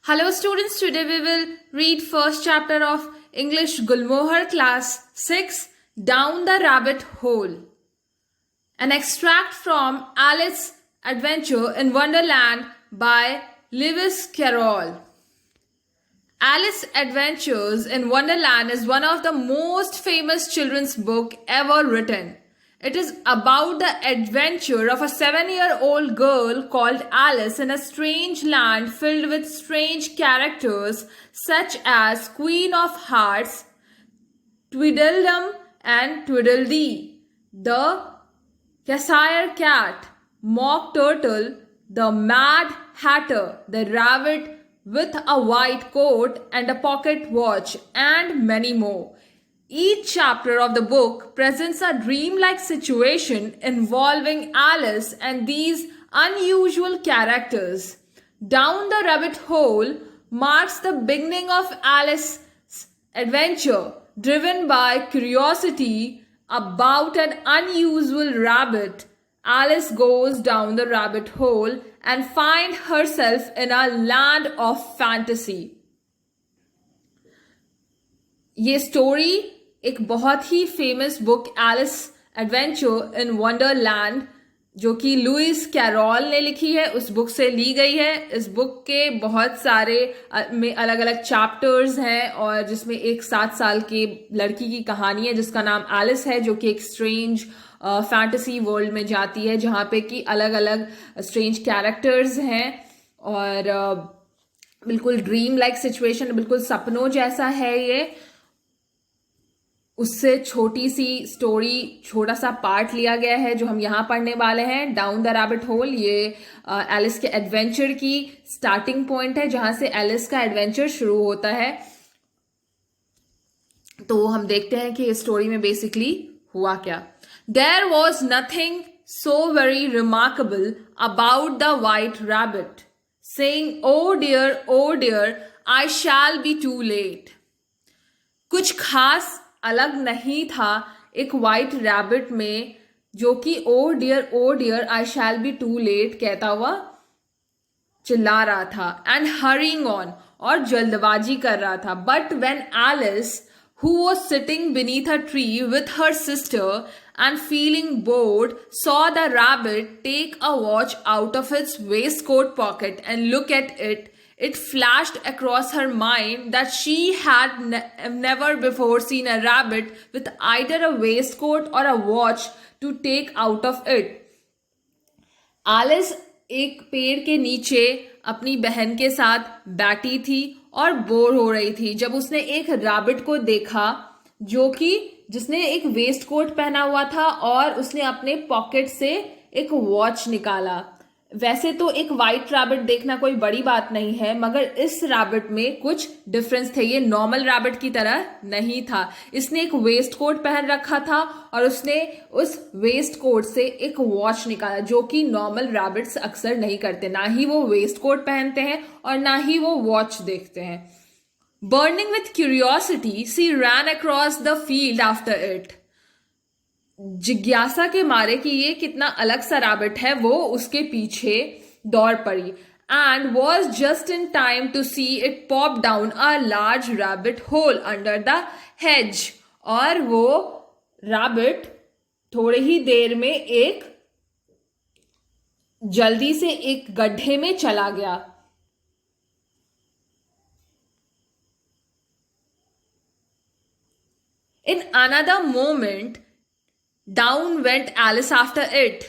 Hello students, today we will read first chapter of English Gulmohar class 6, Down the Rabbit Hole. An extract from Alice's Adventure in Wonderland by Lewis Carroll. Alice's Adventures in Wonderland is one of the most famous children's book ever written. It is about the adventure of a 7-year-old girl called Alice in a strange land filled with strange characters such as Queen of Hearts, Tweedledum and Tweedledee, the Cheshire Cat, Mock Turtle, the Mad Hatter, the Rabbit with a white coat and a pocket watch, and many more. Each chapter of the book presents a dreamlike situation involving Alice and these unusual characters. Down the Rabbit Hole marks the beginning of Alice's adventure, driven by curiosity about an unusual rabbit. Alice goes down the rabbit hole and finds herself in a land of fantasy. ये story एक बहुत ही famous book Alice adventure in Wonderland जो कि Louis carol ने लिखी है उस बुक से ली गई है. इस बुक के बहुत सारे में अलग अलग चैप्टर्स हैं और जिसमें एक 7 साल की लड़की की कहानी है जिसका नाम एलिस है, जो कि एक स्ट्रेंज फैंटेसी वर्ल्ड में जाती है जहाँ पे कि अलग अलग स्ट्रेंज कैरेक्टर्स हैं और बिल्कुल ड्रीम लाइक सिचुएशन, बिल्कुल सपनों जैसा है ये. उससे छोटी सी स्टोरी, छोटा सा पार्ट लिया गया है जो हम यहाँ पढ़ने वाले हैं. डाउन द रैबिट होल ये एलिस के एडवेंचर की स्टार्टिंग पॉइंट है जहां से एलिस का एडवेंचर शुरू होता है. तो हम देखते हैं कि इस स्टोरी में बेसिकली हुआ क्या. There was nothing so very remarkable about the white rabbit saying oh dear I shall be too late. कुछ खास अलग नहीं था एक वाइट रैबिट में जो कि oh dear I shall be too late कहता हुआ चिल्ला रहा था एंड हरिंग ऑन और जल्दबाजी कर रहा था. But when Alice who was sitting beneath a tree with her sister and feeling bored saw the rabbit take a watch out of its waistcoat pocket and look at it, it flashed across her mind that she had never before seen a rabbit with either a waistcoat or a watch to take out of it. Alice एक पेड़ के नीचे अपनी बहन के साथ बैठी थी और बोर हो रही थी जब उसने एक रैबिट को देखा जो कि जिसने एक वेस्ट कोट पहना हुआ था और उसने अपने पॉकेट से एक वॉच निकाला. वैसे तो एक वाइट रैबिट देखना कोई बड़ी बात नहीं है, मगर इस रैबिट में कुछ डिफरेंस थे. ये नॉर्मल रैबिट की तरह नहीं था. इसने एक वेस्ट कोट पहन रखा था और उसने उस वेस्ट कोट से एक वॉच निकाला जो कि नॉर्मल रैबिट्स अक्सर नहीं करते. ना ही वो वेस्ट कोट पहनते हैं और ना ही वो वॉच देखते हैं. Burning with curiosity she rain across the field after it. जिज्ञासा के मारे कि ये कितना अलग सा रैबिट है वो उसके पीछे दौड़ पड़ी. And was just in time to see it pop down a large rabbit hole under the hedge. और वो रैबिट थोड़े ही देर में एक जल्दी से एक गड्ढे में चला गया. In another moment down went Alice after it.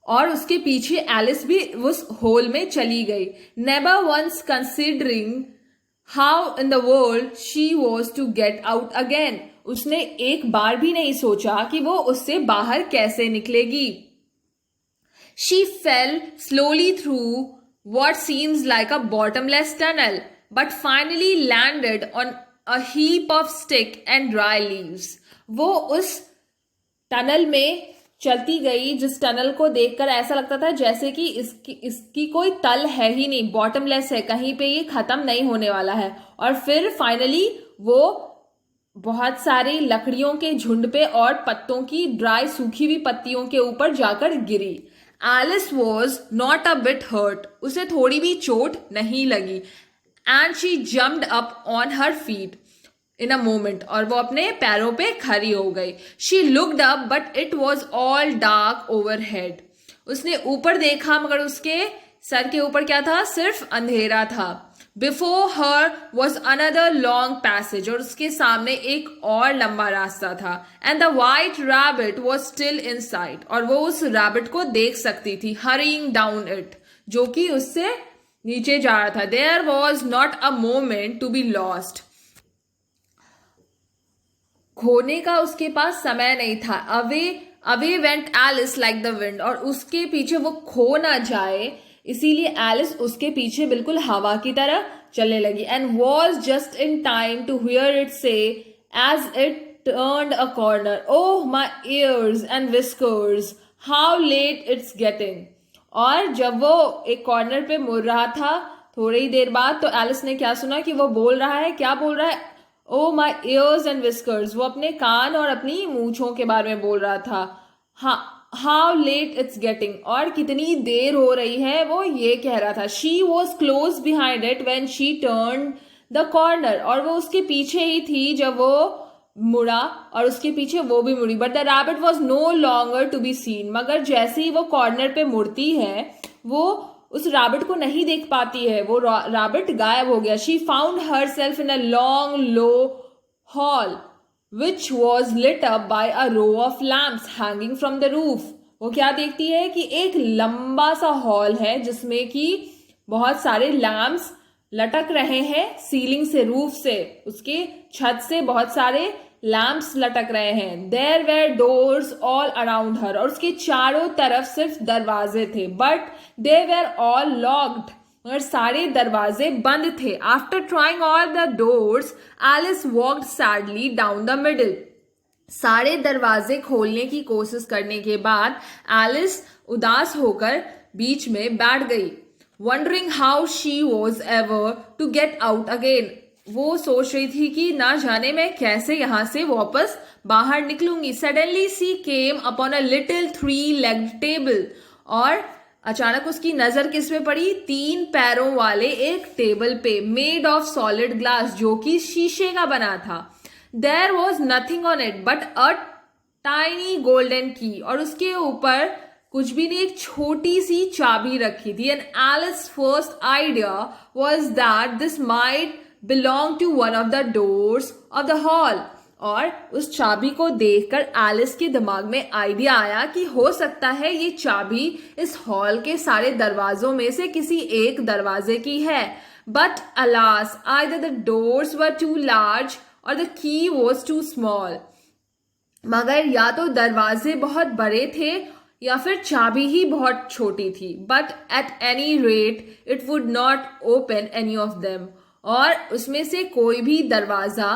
और उसके पीछे एलिस भी उस होल में चली गई. Never once considering how in the world she was to get out again. उसने एक बार भी नहीं सोचा कि वो उससे बाहर कैसे निकलेगी. She fail slowly through what seems like a bottomless tunnel but finally landed on a heap of stick and dry leaves. वो उस टनल में चलती गई जिस टनल को देखकर ऐसा लगता था जैसे कि इसकी कोई तल है ही नहीं, बॉटमलेस है, कहीं पे ये खत्म नहीं होने वाला है. और फिर फाइनली वो बहुत सारी लकड़ियों के झुंड पे और पत्तों की ड्राई सूखी हुई पत्तियों के ऊपर जाकर गिरी. Alice was not a bit hurt, उसे थोड़ी भी चोट नहीं लगी. And she jumped up on her feet in a moment, और वो अपने पैरों पे खड़ी हो गई. She looked up but it was all dark overhead. उसने ऊपर देखा मगर उसके सर के ऊपर क्या था, सिर्फ अंधेरा था. Before her was another long passage, और उसके सामने एक और लंबा रास्ता था. And the white rabbit was still in site, और वो उस रैबिट को देख सकती थी, हरिंग डाउन इट, जो कि उससे नीचे जा रहा था. There was not a moment to be lost, खोने का उसके पास समय नहीं था. Away went Alice like the wind, और उसके पीछे वो खो ना जाए इसीलिए एलिस उसके पीछे बिल्कुल हवा की तरह चलने लगी. And was just in time to hear it say as it turned a corner, oh my ears and whiskers, how late it's getting. और जब वो एक कॉर्नर पे मुड़ रहा था थोड़ी ही देर बाद, तो एलिस ने क्या सुना कि वो बोल रहा है, क्या बोल रहा है, ओ माई ears and whiskers. वो अपने कान और अपनी मूंछों के बारे में बोल रहा था. हाउ लेट इट्स गेटिंग, और कितनी देर हो रही है, वो ये कह रहा था. She was close behind it when she turn the corner, और वो उसके पीछे ही थी जब वो मुड़ा, और उसके पीछे वो भी मुड़ी. But the rabbit was no longer to be seen, मगर जैसे ही वो कॉर्नर पे मुड़ती है वो उस रैबिट को नहीं देख पाती है, वो रैबिट गायब हो गया. She found herself in a long low hall which was lit up by a row of lamps hanging from the roof. वो क्या देखती है कि एक लंबा सा हॉल है जिसमें कि बहुत सारे लैम्प्स लटक रहे हैं सीलिंग से, रूफ से, उसके छत से बहुत सारे लैम्प्स लटक रहे हैं. There were doors all around her, और उसके चारों तरफ सिर्फ दरवाजे थे. But they were all locked, मगर सारे दरवाजे बंद थे. After trying all the doors Alice walked sadly down the middle. सारे दरवाजे खोलने की कोशिश करने के बाद एलिस उदास होकर बीच में बैठ गई. Wondering how she was ever to get out again. वो सोच रही थी कि ना जाने मैं कैसे यहां से वापस बाहर निकलूंगी. Suddenly she came upon a little 3-legged table, और अचानक उसकी नजर किस पे पड़ी, 3 पैरों वाले एक टेबल पे, मेड ऑफ सॉलिड ग्लास, जो कि शीशे का बना था. There was nothing on it but a tiny golden key, और उसके ऊपर कुछ भी नहीं, एक छोटी सी चाबी रखी थी. And Alice first idea was that this might belong to one of the doors of the hall. और उस चाबी को देखकर एलिस के दिमाग में आइडिया आया कि हो सकता है ये चाबी इस हॉल के सारे दरवाजों में से किसी एक दरवाजे की है. But alas, either the doors were too large or the key was too small. मगर या तो दरवाजे बहुत बड़े थे या फिर चाबी ही बहुत छोटी थी. But at any rate it would not open any of them, और उसमें से कोई भी दरवाजा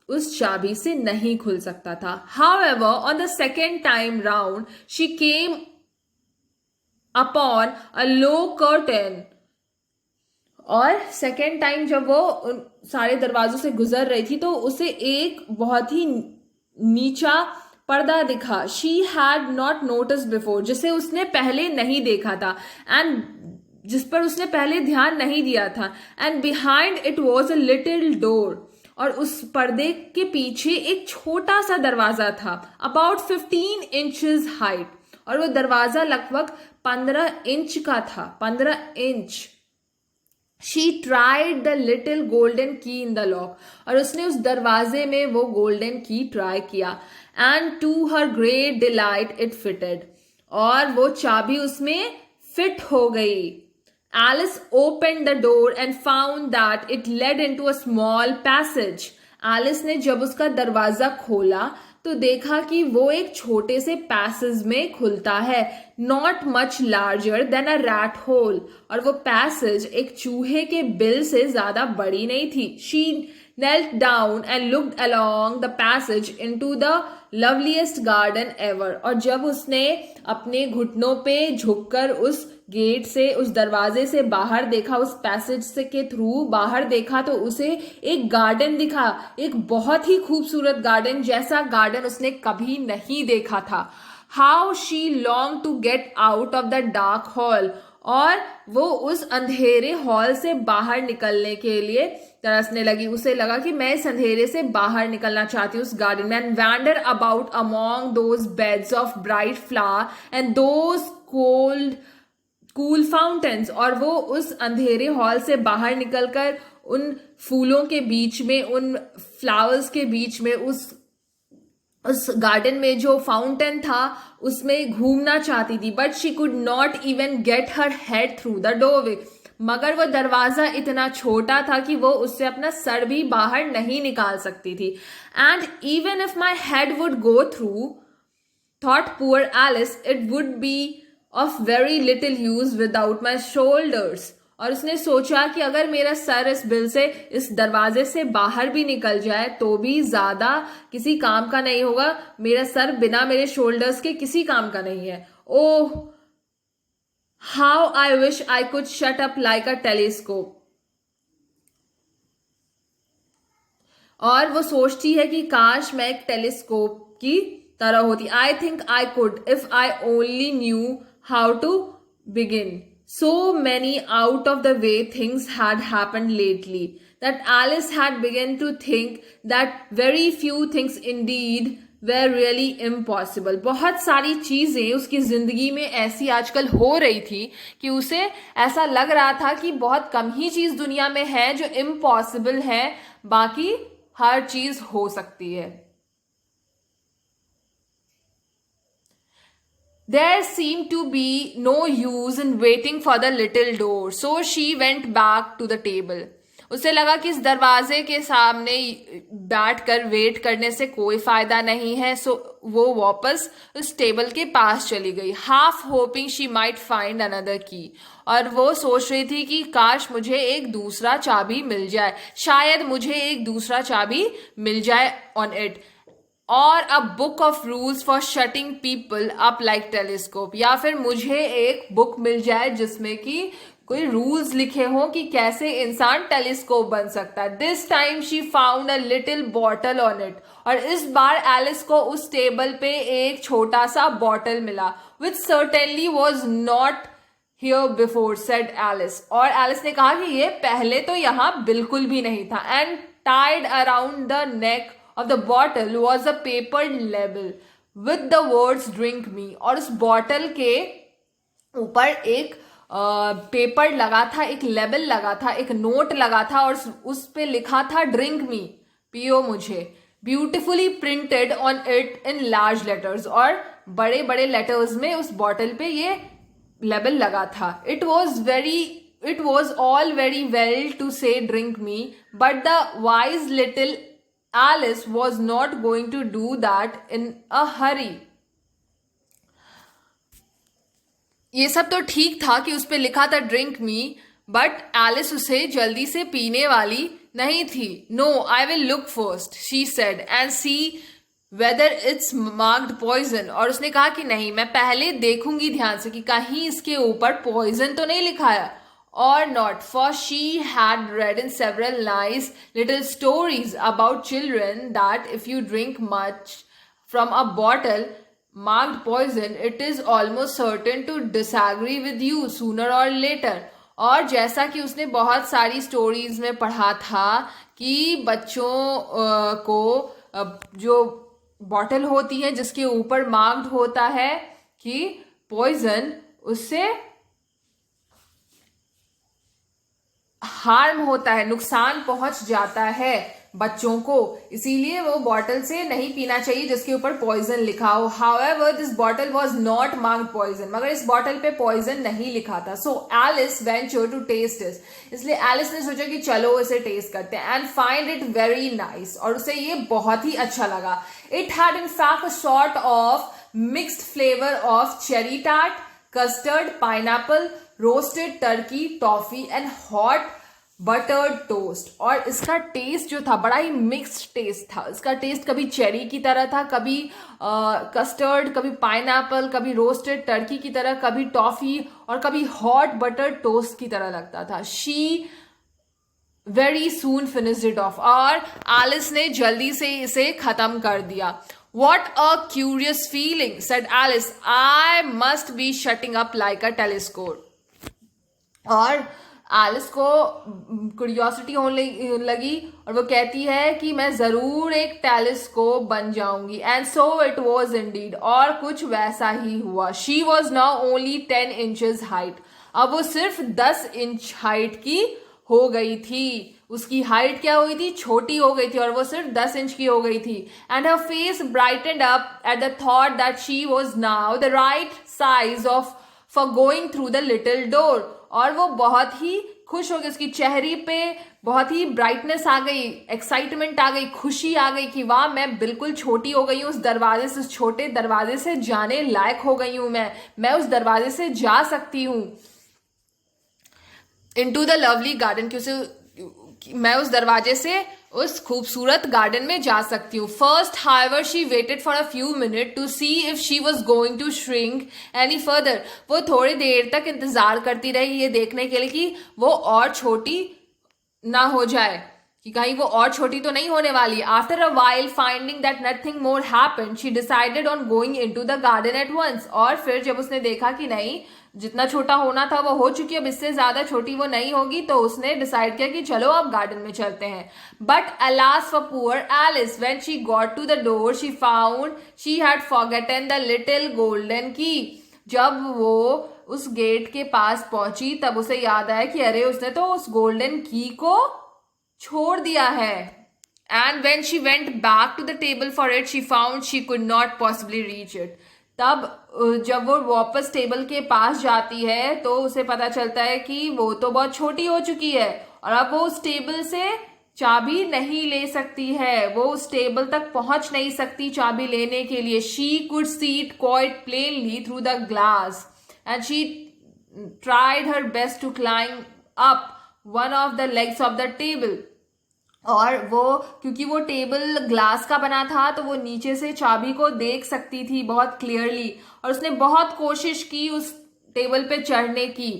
उस चाबी से नहीं खुल सकता था. However on the second time round she came upon a low curtain, और सेकेंड टाइम जब वो उन सारे दरवाजों से गुजर रही थी तो उसे एक बहुत ही नीचा पर्दा दिखा. She had not notice before, जिसे उसने पहले नहीं देखा था, एंड जिस पर उसने पहले ध्यान नहीं दिया था. And behind it was a little door, और उस पर्दे के पीछे एक छोटा सा दरवाजा था, अबाउट 15 इंचेस हाइट, और वो दरवाजा लगभग 15 इंच का था, 15 inch. She tried the little golden की इन द लॉक, और उसने उस दरवाजे में वो गोल्डन की ट्राई किया. And to her great delight it fitted, और वो चाबी उसमें फिट हो गई. Alice opened the door and found that it led into a small passage. Alice ने जब उसका दरवाजा खोला तो देखा कि वो एक छोटे से पैसेज में खुलता है, not much larger than a rat hole, और वो पैसेज एक चूहे के बिल से ज्यादा बड़ी नहीं थी. She knelt down and looked along the passage into the loveliest garden ever. और जब उसने अपने घुटनों पे झुककर उस गेट से, उस दरवाजे से बाहर देखा, उस पैसेज से के थ्रू बाहर देखा, तो उसे एक गार्डन दिखा, एक बहुत ही खूबसूरत गार्डन, जैसा गार्डन उसने कभी नहीं देखा था. How she long to get out of the dark hall, और वो उस अंधेरे हॉल से बाहर निकलने के लिए तरसने लगी. उसे लगा कि मैं इस अंधेरे से बाहर निकलना चाहती हूँ उस गार्डन में. And wander about among those beds of bright flower and those cold cool fountains, और वो उस अंधेरे हॉल से बाहर निकलकर उन फूलों के बीच में, उन फ्लावर्स के बीच में, उस गार्डन में जो फाउंटेन था उसमें घूमना चाहती थी. But she could not even get her head through the doorway, मगर वो दरवाजा इतना छोटा था कि वो उससे अपना सर भी बाहर नहीं निकाल सकती थी. And even if my head would go through, thought poor Alice, it would be of very little use without my shoulders. और उसने सोचा कि अगर मेरा सर इस बिल से, इस दरवाजे से बाहर भी निकल जाए तो भी ज्यादा किसी काम का नहीं होगा. मेरा सर बिना मेरे शोल्डर्स के किसी काम का नहीं है. Oh, how I wish I could shut up like a telescope. और वो सोचती है कि काश मैं एक टेलीस्कोप की तरह होती. I think I could if I only knew how to begin. So many out of the way things had happened lately that Alice had begun to think that very few things indeed were really impossible. बहुत सारी चीजें उसकी जिंदगी में ऐसी आजकल हो रही थी कि उसे ऐसा लग रहा था कि बहुत कम ही चीज दुनिया में है जो इम्पॉसिबल है, बाकी हर चीज हो सकती है. There seemed to be no use in waiting for the little door, so she went back to the table. उसे लगा कि इस दरवाजे के सामने बैठकर वेट करने से कोई फायदा नहीं है, सो वो वापस उस टेबल के पास चली गई. Half hopping she might find another की, और वो सोच रही थी कि काश मुझे एक दूसरा चाबी मिल जाए, शायद मुझे एक दूसरा चाबी मिल जाए ऑन इट, और a book of rules for shutting people up like telescope, या फिर मुझे एक बुक मिल जाए जिसमें कि कोई रूल्स लिखे हों कि कैसे इंसान टेलीस्कोप बन सकता है. This time she found a little bottle on it, और इस बार एलिस को उस टेबल पे एक छोटा सा बॉटल मिला. Which certainly was not here before, said Alice. और एलिस ने कहा कि ये पहले तो यहाँ बिल्कुल भी नहीं था. And tied around the neck of the bottle was a paper label with the words drink me, और उस बॉटल के ऊपर एक पेपर लगा था, एक लेबल लगा था, एक नोट लगा था, और उस पे लिखा था ड्रिंक मी, पियो मुझे. Beautifully printed on it in large letters, और बड़े बड़े लेटर्स में उस बॉटल पे ये लेबल लगा था. It was all very well to say drink me, but the wise little Alice was not going to do that in a hurry. ये सब तो ठीक था कि उस पे लिखा था ड्रिंक मी, बट एलिस उसे जल्दी से पीने वाली नहीं थी. No, I will look first, she said, and see whether it's marked poison. और उसने कहा कि नहीं, मैं पहले देखूंगी ध्यान से कि कहीं इसके ऊपर पॉइजन तो नहीं लिखा है. Or not, for she had read in several nice little stories about children that if you drink much from a bottle marked poison, it is almost certain to disagree with you sooner or later. और जैसा कि उसने बहुत सारी stories में पढ़ा था कि बच्चों को जो बॉटल होती है जिसके ऊपर मार्क्ड होता है कि पॉइजन, उससे हार्म होता है, नुकसान पहुंच जाता है बच्चों को, इसीलिए वो बॉटल से नहीं पीना चाहिए जिसके ऊपर पॉइजन लिखा हो. However this bottle was not marked poison, मगर इस बॉटल पे पॉइजन नहीं लिखा था. So Alice venture to taste it, इसलिए एलिस ने सोचा कि चलो इसे टेस्ट करते हैं. And find it very nice, और उसे ये बहुत ही अच्छा लगा. It had in fact a sort of mixed flavour of cherry tart, custard, pineapple, roasted turkey, toffee and hot buttered toast. और इसका टेस्ट जो था बड़ा ही मिक्स्ड टेस्ट था. इसका टेस्ट कभी चेरी की तरह था, कभी कस्टर्ड, कभी पाइनएप्पल, कभी रोस्टेड टर्की की तरह, कभी टॉफी, और कभी हॉट बटर्ड टोस्ट की तरह लगता था. She very soon finished it of, और एलिस ने जल्दी से इसे खत्म कर दिया. What a curious feeling, said Alice. I must be shutting up like a telescope. और एलिस को क्यूरियोसिटी होने लगी और वो कहती है कि मैं जरूर एक टेलीस्कोप बन जाऊंगी. And so it was Indeed. और कुछ वैसा ही हुआ. She was now only 10 inches height. अब वो सिर्फ 10 इंच हाइट की हो गई थी. उसकी हाइट क्या हुई थी? छोटी हो गई थी और वो सिर्फ 10 इंच की हो गई थी. And her face brightened up at the thought that she was now the right size of for going through the little door. और वो बहुत ही खुश हो गई. उसकी चेहरे पे बहुत ही ब्राइटनेस आ गई, एक्साइटमेंट आ गई, खुशी आ गई कि वाह मैं बिल्कुल छोटी हो गई हूँ. उस दरवाजे से, उस छोटे दरवाजे से जाने लायक हो गई हूँ. मैं उस दरवाजे से जा सकती हूँ इनटू द लवली गार्डन. क्योंकि मैं उस दरवाजे से उस खूबसूरत गार्डन में जा सकती हूँ. First however she waited for a few minute to see if she was going to shrink any further. वो थोड़ी देर तक इंतजार करती रही ये देखने के लिए कि वो और छोटी ना हो जाए, कि कहीं वो और छोटी तो नहीं होने वाली. After a while finding that nothing more happened she decided on going into the garden at once. और फिर जब उसने देखा कि नहीं, जितना छोटा होना था वो हो चुकी है, अब इससे ज्यादा छोटी वो नहीं होगी, तो उसने डिसाइड किया कि चलो अब गार्डन में चलते हैं. But alas for poor Alice, when she got to the door she found she had forgotten the little golden key. जब वो उस गेट के पास पहुंची तब उसे याद आया कि अरे उसने तो उस गोल्डन की को छोड़ दिया है. And when she went back to the table for it she found she could not possibly reach it. तब जब वो वापस टेबल के पास जाती है तो उसे पता चलता है कि वो तो बहुत छोटी हो चुकी है और अब वो उस टेबल से चाबी नहीं ले सकती है. वो उस टेबल तक पहुंच नहीं सकती चाबी लेने के लिए. She could see it quite plainly through the glass and she tried her best to climb up one of the legs of the table. और वो क्योंकि वो टेबल ग्लास का बना था तो वो नीचे से चाबी को देख सकती थी बहुत क्लियरली. और उसने बहुत कोशिश की उस टेबल पे चढ़ने की.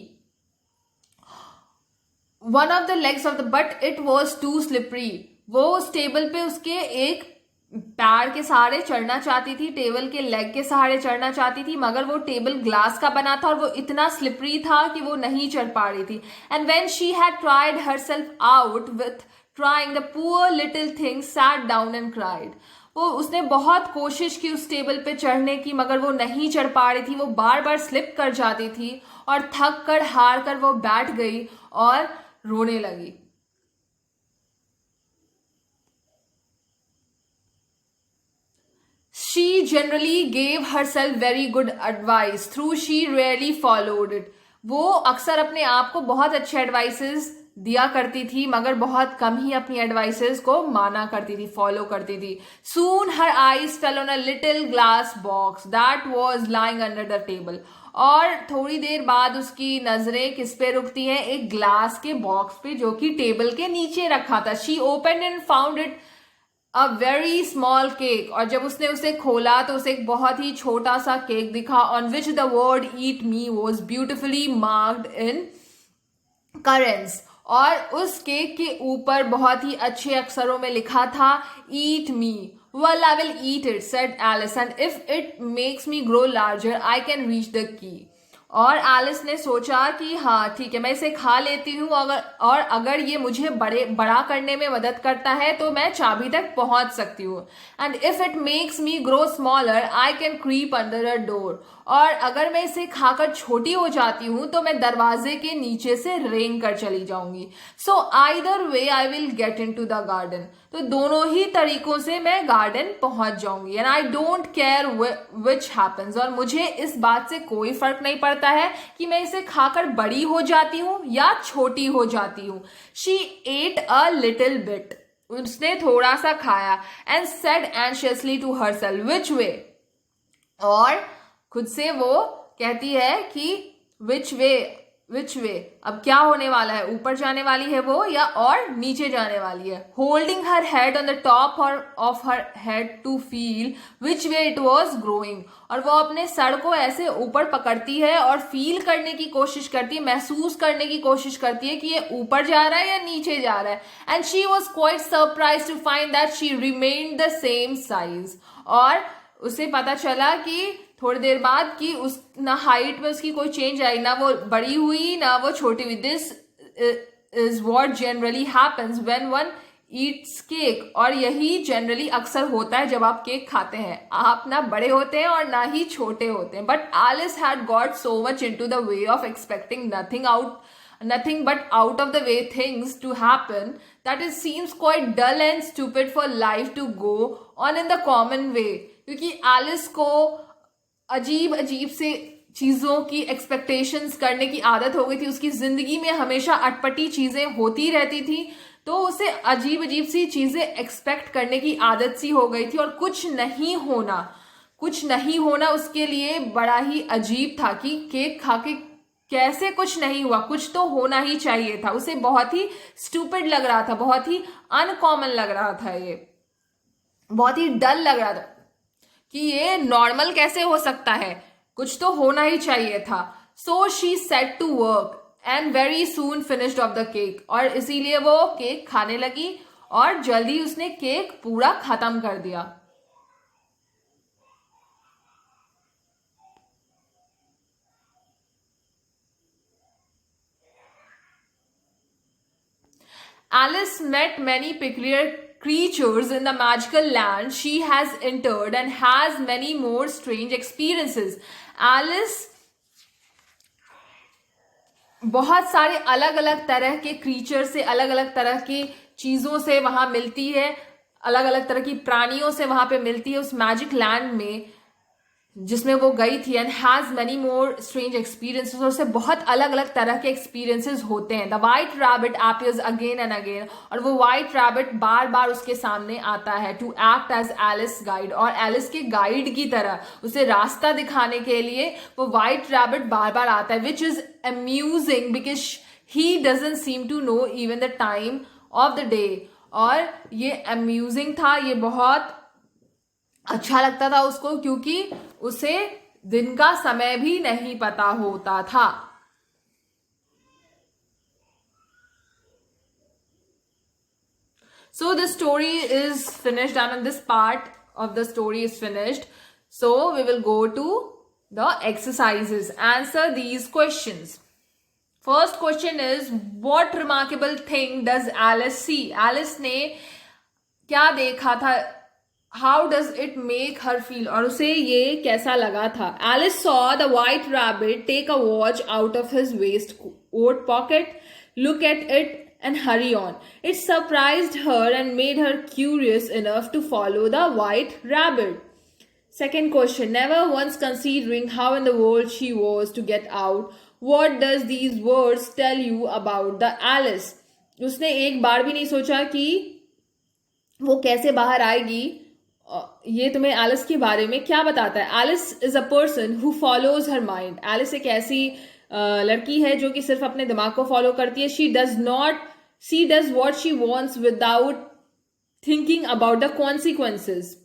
One of the legs of the but it was too slippery. वो उस टेबल पे उसके एक पैर के सहारे चढ़ना चाहती थी, टेबल के लेग के सहारे चढ़ना चाहती थी, मगर वो टेबल ग्लास का बना था और वो इतना स्लिपरी था कि वो नहीं चढ़ पा रही थी. And when she had tried herself out with trying, the poor little thing sat down and cried. उसने बहुत कोशिश की उस टेबल पे चढ़ने की मगर वो नहीं चढ़ पा रही थी. वो बार बार स्लिप कर जाती थी और थक कर हार कर वो बैठ गई और रोने लगी. She generally gave herself very good advice, though she rarely followed it. वो अक्सर अपने आप को बहुत अच्छे एडवाइसेस दिया करती थी मगर बहुत कम ही अपनी एडवाइसेस को माना करती थी, फॉलो करती थी. Soon her eyes fell on a little glass box that was lying under the table. और थोड़ी देर बाद उसकी नजरें किस पे रुकती हैं? एक ग्लास के बॉक्स पे जो कि टेबल के नीचे रखा था. She opened and found it a very small cake. और जब उसने उसे खोला तो उसे एक बहुत ही छोटा सा केक दिखा. On which the word eat me was beautifully marked in currants. और उस केक के ऊपर बहुत ही अच्छे अक्षरों में लिखा था ईट मी. Well, I will eat it, said Alice, and if it makes me grow larger, I can reach the key. और एलिस ने सोचा कि हाँ ठीक है, मैं इसे खा लेती हूँ अगर ये मुझे बड़ा करने में मदद करता है तो मैं चाबी तक पहुंच सकती हूँ. And if it makes me grow smaller I can creep under a door. और अगर मैं इसे खाकर छोटी हो जाती हूँ तो मैं दरवाजे के नीचे से रेंग कर चली जाऊंगी. So either way I will get in to the garden. तो दोनों ही तरीकों से मैं गार्डन पहुंच जाऊंगी. And I don't care which happens. और मुझे इस बात से कोई फर्क नहीं पड़ता है कि मैं इसे खाकर बड़ी हो जाती हूँ या छोटी हो जाती हूँ. She ate a little bit. उसने थोड़ा सा खाया. And said anxiously to herself which way. और खुद से वो कहती है कि विच वे, विच वे, अब क्या होने वाला है, ऊपर जाने वाली है वो या और नीचे जाने वाली है. Holding her head on the top of her head to feel which way it was growing, और वो अपने सर को ऐसे ऊपर पकड़ती है और फील करने की कोशिश करती है, महसूस करने की कोशिश करती है कि ये ऊपर जा रहा है या नीचे जा रहा है. And she was quite surprise to find that she remained the same size, और उसे पता चला कि थोड़ी देर बाद कि उस ना हाइट में उसकी कोई चेंज आई, ना वो बड़ी हुई ना वो छोटी हुई. This is what generally happens when one Yeats cake, और यही जनरली अक्सर होता है जब आप केक खाते हैं. आप ना बड़े होते हैं और ना ही छोटे होते हैं. But Alice had got so much into the way of expecting nothing but out of the way things to happen that it seems quite dull and stupid for life to go on in the common way. क्योंकि Alice को अजीब अजीब से चीजों की expectations करने की आदत हो गई थी. उसकी जिंदगी में हमेशा अटपटी चीजें होती रहती थी, तो उसे अजीब अजीब सी चीजें एक्सपेक्ट करने की आदत सी हो गई थी, और कुछ नहीं होना उसके लिए बड़ा ही अजीब था कि केक खा के कैसे कुछ नहीं हुआ, कुछ तो होना ही चाहिए था. उसे बहुत ही स्टूपिड लग रहा था, बहुत ही अनकॉमन लग रहा था, ये बहुत ही डल लग रहा था कि ये नॉर्मल कैसे हो सकता है, कुछ तो होना ही चाहिए था. So she set to work and very soon finished off the cake, और इसीलिए वो केक खाने लगी और जल्दी उसने केक पूरा खत्म कर दिया. Alice met many peculiar creatures in the magical land she has entered and has many more strange experiences. Alice बहुत सारे अलग अलग तरह के क्रीचर से, अलग अलग तरह की चीजों से वहां मिलती है, अलग अलग तरह की प्राणियों से वहां पे मिलती है उस मैजिक लैंड में जिसमें वो गई थी. And has many more strange experiences, और उससे बहुत अलग अलग तरह के एक्सपीरियंसेस होते हैं. The white rabbit appears again and again, और वो वाइट रैबिट बार बार उसके सामने आता है. To act as Alice guide, और एलिस के गाइड की तरह उसे रास्ता दिखाने के लिए वो वाइट रैबिट बार बार आता है. Which is amusing because he doesn't seem to know even the time of the day. और ये अम्यूजिंग था, ये बहुत अच्छा लगता था उसको, क्योंकि उसे दिन का समय भी नहीं पता होता था. So the story is finished, and this part of the story is finished. So we will go to the exercises. Answer these questions. First question is, what remarkable thing does Alice see? Alice ने क्या देखा था? How does it make her feel? और उसे ये कैसा लगा था? Alice saw the white rabbit take a watch out of his waistcoat pocket, look at it and hurry on. It surprised her and made her curious enough to follow the white rabbit. Second question, never once considering how in the world she was to get out, what does these words tell you about the Alice? उसने एक बार भी नहीं सोचा कि वो कैसे बाहर आएगी. ये तुम्हें एलिस के बारे में क्या बताता है? Alice is a person who follows her mind. Alice एक ऐसी लड़की है जो कि सिर्फ अपने दिमाग को फॉलो करती है. She does what she wants without thinking about the consequences,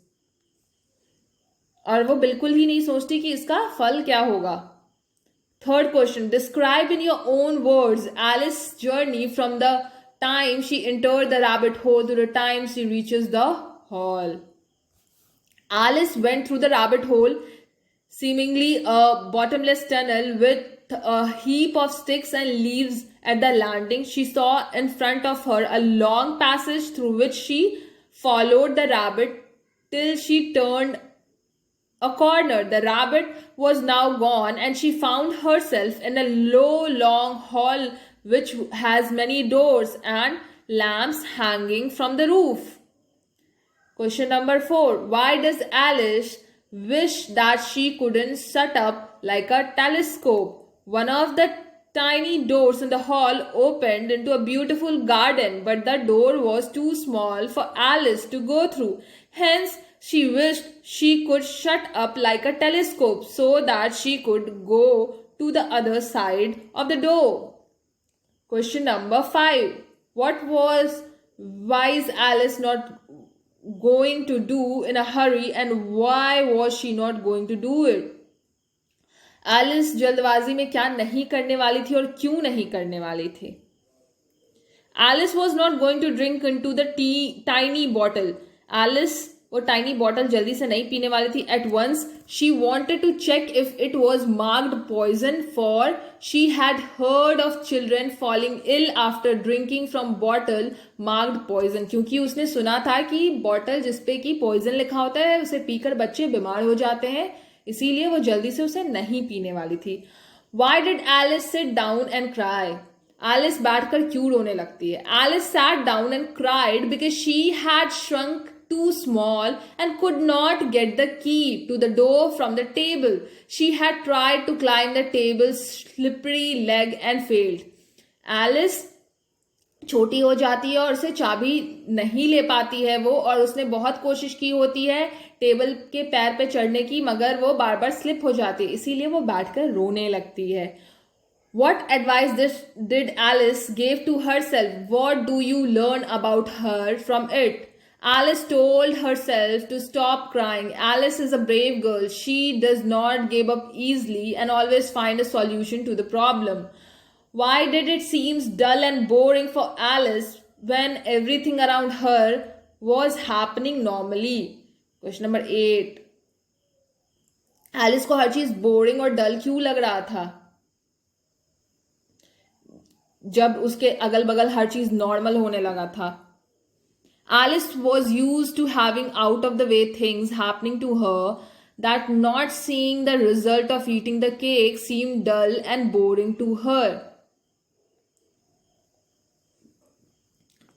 और वो बिल्कुल ही नहीं सोचती कि इसका फल क्या होगा. Third question, describe in your own words Alice journey from the time she entered the rabbit hole to the time she reaches the hall. Alice went through the rabbit hole, seemingly a bottomless tunnel with a heap of sticks and leaves at the landing. She saw in front of her a long passage through which she followed the rabbit till she turned a corner. The rabbit was now gone, and she found herself in a low, long hall which has many doors and lamps hanging from the roof. Question number 4. Why does Alice wish that she couldn't set up like a telescope? One of the tiny doors in the hall opened into a beautiful garden, but the door was too small for Alice to go through. Hence, she wished she could shut up like a telescope so that she could go to the other side of the door. Question number 5. What was wise Alice not going to do in a hurry, and why was she not going to do it? Alice जल्दबाजी में क्या नहीं करने वाली थी और क्यों नहीं करने वाली थी? Alice was not going to drink in to the tiny bottle. Alice वो टाइनी बॉटल जल्दी से नहीं पीने वाली थी. At once she wanted to check if it was marked poison, for she had heard of children falling ill after drinking from bottle marked poison. क्योंकि उसने सुना था कि बॉटल जिसपे कि पॉइजन लिखा होता है उसे पीकर बच्चे बीमार हो जाते हैं, इसीलिए वो जल्दी से उसे नहीं पीने वाली थी. Why did Alice sit down and cry? Alice बैठकर क्यों रोने लगती है? Alice sat down and cried because she had shrunk too small and could not get the key to the door from the table. She had tried to climb the table's slippery leg and failed. Alice छोटी हो जाती है और उसे चाबी नहीं ले पाती है वो, और उसने बहुत कोशिश की होती है टेबल के पैर पे चढ़ने की, मगर वो बार बार स्लिप हो जाती है, इसीलिए वो बैठकर रोने लगती है. What advice did Alice gave to herself? What do you learn about her from it? Alice told herself to stop crying. Alice is a brave girl. She does not give up easily and always find a solution to the problem. Why did it seem dull and boring for Alice when everything around her was happening normally? Question number 8. Alice को हर चीज boring और डल क्यों लग रहा था जब उसके अगल बगल हर चीज नॉर्मल होने लगा था? Alice was used to having out of the way things happening to her, that not seeing the result of eating the cake seemed dull and boring to her.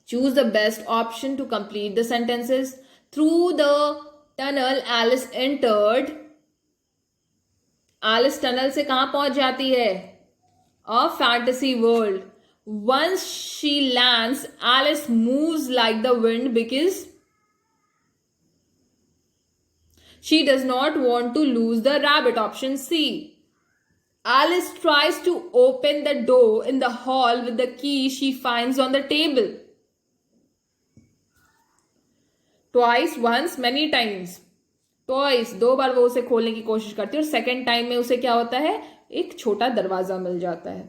Choose the best option to complete the sentences. Through the tunnel Alice entered. Alice tunnel से कहाँ पहुंच जाती है? A fantasy world. Once she lands, Alice moves like the wind because she does not want to lose the rabbit. Option C. Alice tries to open the door in the hall with the key she finds on the table. Twice, once, many times. Twice, 2 बार वो उसे खोलने की कोशिश करती है और second time में उसे क्या होता है? एक छोटा दरवाजा मिल जाता है.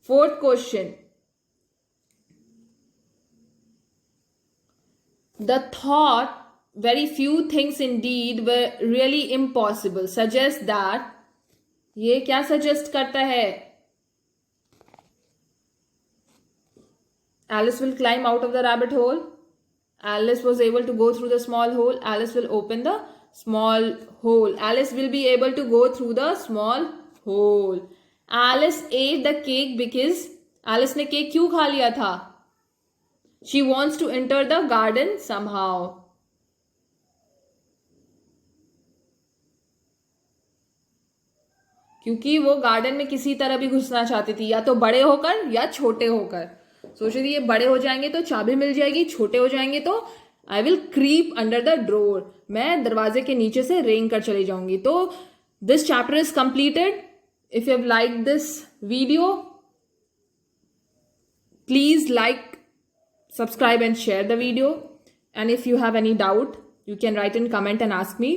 4th question. The thought very few things indeed were really impossible suggests that. ये क्या सजेस्ट करता है? Alice will climb out of the rabbit hole. Alice was able to go through the small hole. Alice will open the small hole. Alice will be able to go through the small hole. Alice ate the cake because Alice ने cake क्यों खा लिया था? She wants to enter the garden somehow. क्योंकि वो garden में किसी तरह भी घुसना चाहती थी, या तो बड़े होकर या छोटे होकर. सोच रही थी ये बड़े हो जाएंगे तो चाबी मिल जाएगी, छोटे हो जाएंगे तो I will creep under the drawer, मैं दरवाजे के नीचे से रेंग कर चली जाऊंगी. तो this chapter is completed. If you have like this video, please like, subscribe and share the video, and if you have any doubt you can write in comment and ask me.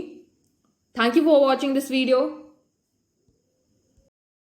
Thank you for watching this video.